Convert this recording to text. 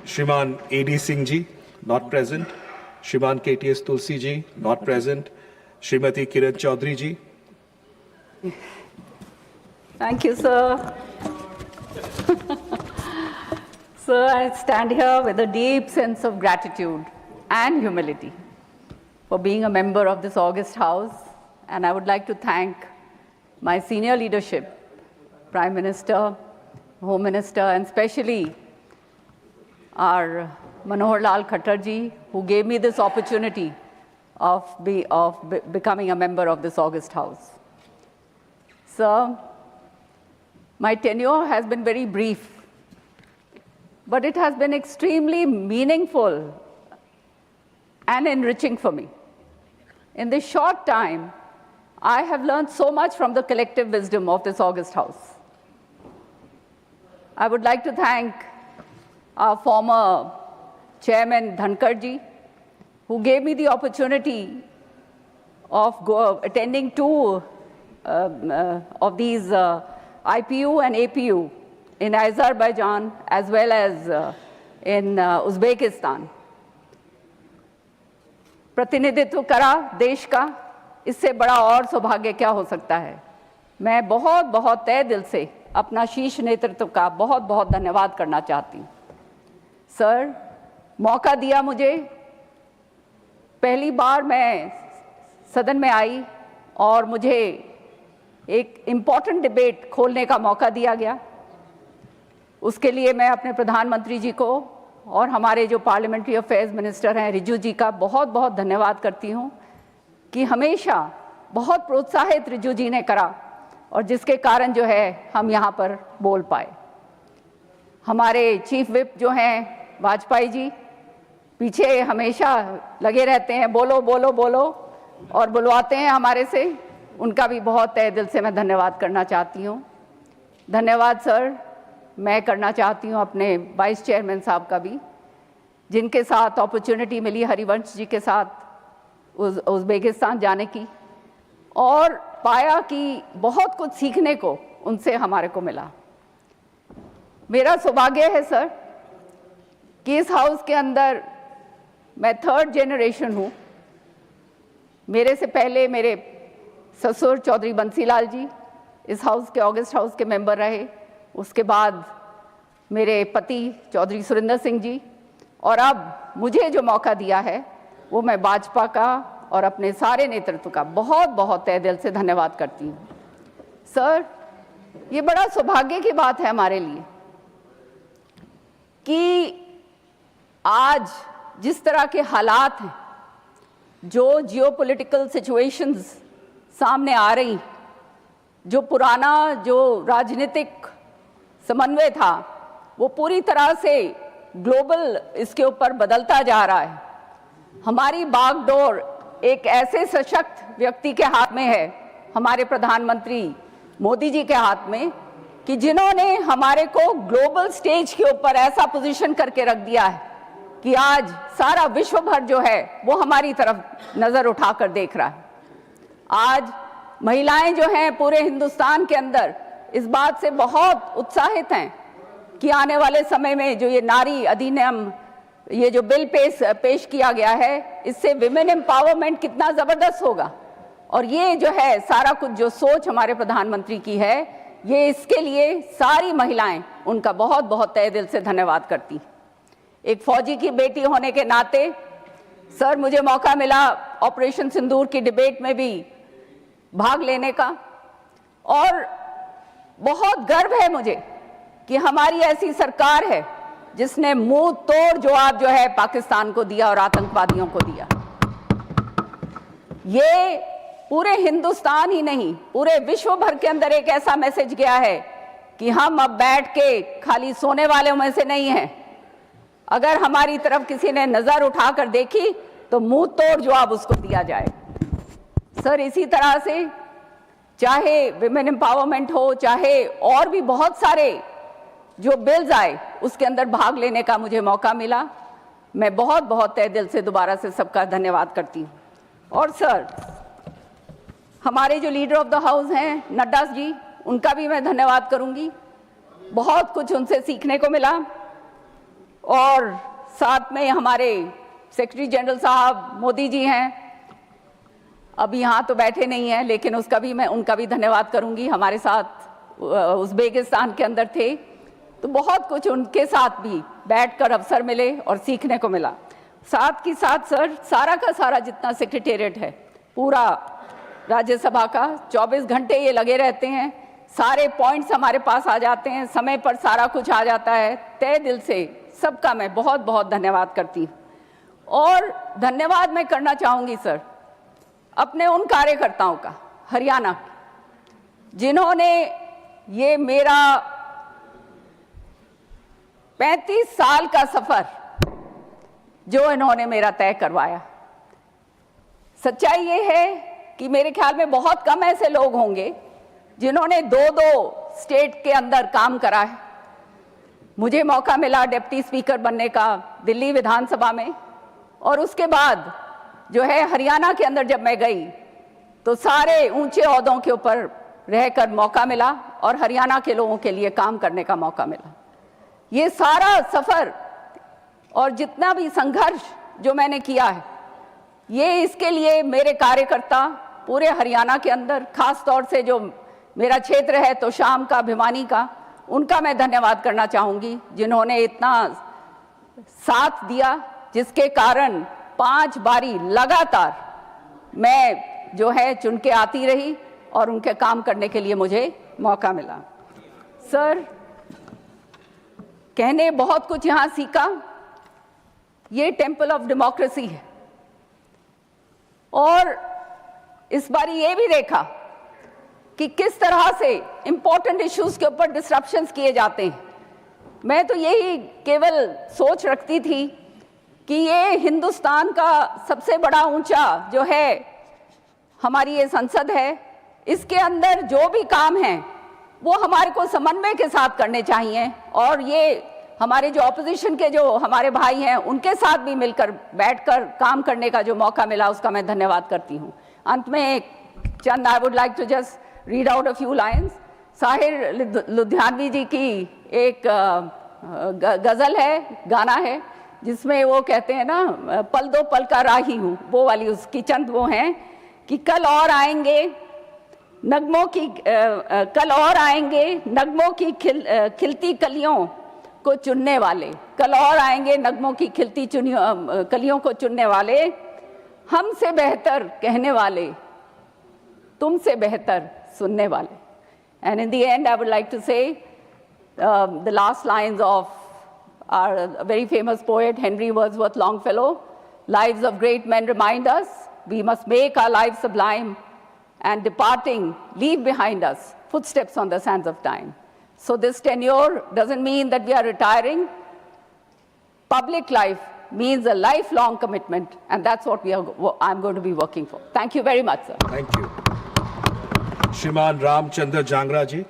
Shriman A.D. Singh ji, not present. Shriman K.T.S. Tulsi ji, not present. Shrimati Kiran Chaudhary ji. Thank you, sir. Sir, I stand here with a deep sense of gratitude and humility for being a member of this august House, and I would like to thank my senior leadership, Prime Minister, Home Minister, and especially our Manohar Lal Khattar ji, who gave me this opportunity of becoming a member of this august House. Sir, my tenure has been very brief, but it has been extremely meaningful and enriching for me. In this short time, I have learned so much from the collective wisdom of this august House. I would like to thank our former Chairman Dhankar ji, who gave me the opportunity of attending two of these IPU and APU in Azerbaijan as well as in Uzbekistan. प्रतिनिधित्व करा देश का, इससे बड़ा और सौभाग्य क्या हो सकता है। मैं बहुत बहुत तहे दिल से अपना शीर्ष नेतृत्व का बहुत बहुत धन्यवाद करना चाहती हूँ। सर, मौका दिया मुझे, पहली बार मैं सदन में आई और मुझे एक इम्पॉर्टेंट डिबेट खोलने का मौका दिया गया। उसके लिए मैं अपने प्रधानमंत्री जी को और हमारे जो पार्लियामेंट्री अफेयर्स मिनिस्टर हैं रिजू जी का बहुत बहुत धन्यवाद करती हूँ कि हमेशा बहुत प्रोत्साहित रिजू जी ने करा और जिसके कारण जो है हम यहाँ पर बोल पाए। हमारे चीफ विप जो हैं वाजपेयी जी पीछे हमेशा लगे रहते हैं, बोलो बोलो बोलो, और बुलवाते हैं हमारे से, उनका भी बहुत तहे दिल से मैं धन्यवाद करना चाहती हूँ। धन्यवाद सर मैं करना चाहती हूँ अपने वाइस चेयरमैन साहब का भी, जिनके साथ अपॉर्चुनिटी मिली हरिवंश जी के साथ उज़्बेकिस्तान जाने की, और पाया कि बहुत कुछ सीखने को उनसे हमारे को मिला। मेरा सौभाग्य है सर कि इस हाउस के अंदर मैं थर्ड जनरेशन हूँ। मेरे से पहले मेरे ससुर चौधरी बंसीलाल जी इस हाउस के ऑगस्ट हाउस के मेंबर रहे, उसके बाद मेरे पति चौधरी सुरिंदर सिंह जी, और अब मुझे जो मौका दिया है वो मैं भाजपा का और अपने सारे नेतृत्व का बहुत बहुत तहे दिल से धन्यवाद करती हूँ। सर, ये बड़ा सौभाग्य की बात है हमारे लिए कि आज जिस तरह के हालात हैं, जो जियोपॉलिटिकल सिचुएशंस सामने आ रही, जो पुराना जो राजनीतिक समन्वय था वो पूरी तरह से ग्लोबल इसके ऊपर बदलता जा रहा है। हमारी बागडोर एक ऐसे सशक्त व्यक्ति के हाथ में है, हमारे प्रधानमंत्री मोदी जी के हाथ में, कि जिन्होंने हमारे को ग्लोबल स्टेज के ऊपर ऐसा पोजीशन करके रख दिया है कि आज सारा विश्व भर जो है वो हमारी तरफ नज़र उठाकर देख रहा है। आज महिलाएं जो हैं पूरे हिंदुस्तान के अंदर इस बात से बहुत उत्साहित हैं कि आने वाले समय में जो ये नारी अधिनियम, ये जो बिल पेश किया गया है, इससे विमेन एम्पावरमेंट कितना ज़बरदस्त होगा। और ये जो है सारा कुछ जो सोच हमारे प्रधानमंत्री की है, ये इसके लिए सारी महिलाएं उनका बहुत बहुत तहे दिल से धन्यवाद करती। एक फौजी की बेटी होने के नाते सर मुझे मौका मिला ऑपरेशन सिंदूर की डिबेट में भी भाग लेने का, और बहुत गर्व है मुझे कि हमारी ऐसी सरकार है जिसने मुंह तोड़ जवाब जो है पाकिस्तान को दिया और आतंकवादियों को दिया। ये पूरे हिंदुस्तान ही नहीं, पूरे विश्व भर के अंदर एक ऐसा मैसेज गया है कि हम अब बैठ के खाली सोने वालों में से नहीं हैं। अगर हमारी तरफ किसी ने नजर उठाकर देखी तो मुंह तोड़ जवाब उसको दिया जाए। सर, इसी तरह से चाहे विमेन एम्पावरमेंट हो, चाहे और भी बहुत सारे जो बिल्स आए उसके अंदर भाग लेने का मुझे मौका मिला। मैं बहुत बहुत तहे दिल से दोबारा से सबका धन्यवाद करती हूँ। और सर, हमारे जो लीडर ऑफ द हाउस हैं नड्डा जी, उनका भी मैं धन्यवाद करूँगी। बहुत कुछ उनसे सीखने को मिला। और साथ में हमारे सेक्रेटरी जनरल साहब मोदी जी हैं, अभी यहाँ तो बैठे नहीं हैं, लेकिन उनका भी धन्यवाद करूंगी। हमारे साथ उज़्बेकिस्तान के अंदर थे, तो बहुत कुछ उनके साथ भी बैठकर अवसर मिले और सीखने को मिला। साथ ही साथ सर, सारा का सारा जितना सेक्रेटेरिएट है, पूरा राज्यसभा का 24 घंटे ये लगे रहते हैं, सारे पॉइंट्स हमारे पास आ जाते हैं, समय पर सारा कुछ आ जाता है। तहे दिल से सबका मैं बहुत बहुत धन्यवाद करती हूँ। और धन्यवाद मैं करना चाहूँगी सर अपने उन कार्यकर्ताओं का हरियाणा के, जिन्होंने ये मेरा 35 साल का सफर जो इन्होंने मेरा तय करवाया। सच्चाई ये है कि मेरे ख्याल में बहुत कम ऐसे लोग होंगे जिन्होंने दो स्टेट के अंदर काम करा है। मुझे मौका मिला डिप्टी स्पीकर बनने का दिल्ली विधानसभा में, और उसके बाद जो है हरियाणा के अंदर जब मैं गई तो सारे ऊंचे ओहदों के ऊपर रहकर मौका मिला और हरियाणा के लोगों के लिए काम करने का मौका मिला। ये सारा सफर और जितना भी संघर्ष जो मैंने किया है, ये इसके लिए मेरे कार्यकर्ता पूरे हरियाणा के अंदर, खास तौर से जो मेरा क्षेत्र है तो शाम का, भिवानी का, उनका मैं धन्यवाद करना चाहूँगी, जिन्होंने इतना साथ दिया, जिसके कारण 5 बारी लगातार मैं जो है चुन के आती रही और उनके काम करने के लिए मुझे मौका मिला। सर, कहने बहुत कुछ यहाँ सीखा। ये टेम्पल ऑफ डेमोक्रेसी है, और इस बार ये भी देखा कि किस तरह से इंपॉर्टेंट इश्यूज के ऊपर डिस्ट्रप्शंस किए जाते हैं। मैं तो यही केवल सोच रखती थी कि ये हिंदुस्तान का सबसे बड़ा ऊंचा जो है हमारी ये संसद है, इसके अंदर जो भी काम है वो हमारे को समन्वय के साथ करने चाहिए, और ये हमारे जो ऑपोजिशन के जो हमारे भाई हैं उनके साथ भी मिलकर बैठकर काम करने का जो मौका मिला, उसका मैं धन्यवाद करती हूँ। अंत में एक चंद, I would like to just read out a few lines. Sahir Ludhianvi ji की एक गज़ल है, गाना है, जिसमें वो कहते हैं ना, पल दो पल का राही हूँ, वो वाली उसकी चंद वो हैं कि कल और आएंगे नगमों की कल और आएंगे नगमों की खिलती कलियों को चुनने वाले, कल और आएंगे नगमों की खिलती कलियों को चुनने वाले, हमसे बेहतर कहने वाले, तुमसे बेहतर सुनने वाले। And in the end, I would like to say the last lines of our very famous poet Henry Wadsworth Longfellow: lives of great men remind us we must make our lives sublime, and departing leave behind us footsteps on the sands of time. So this tenure doesn't mean that we are retiring. Public life means a lifelong commitment, and that's what I'm going to be working for. Thank you very much, sir. Thank you. Shriman Ramchandra Jangra ji.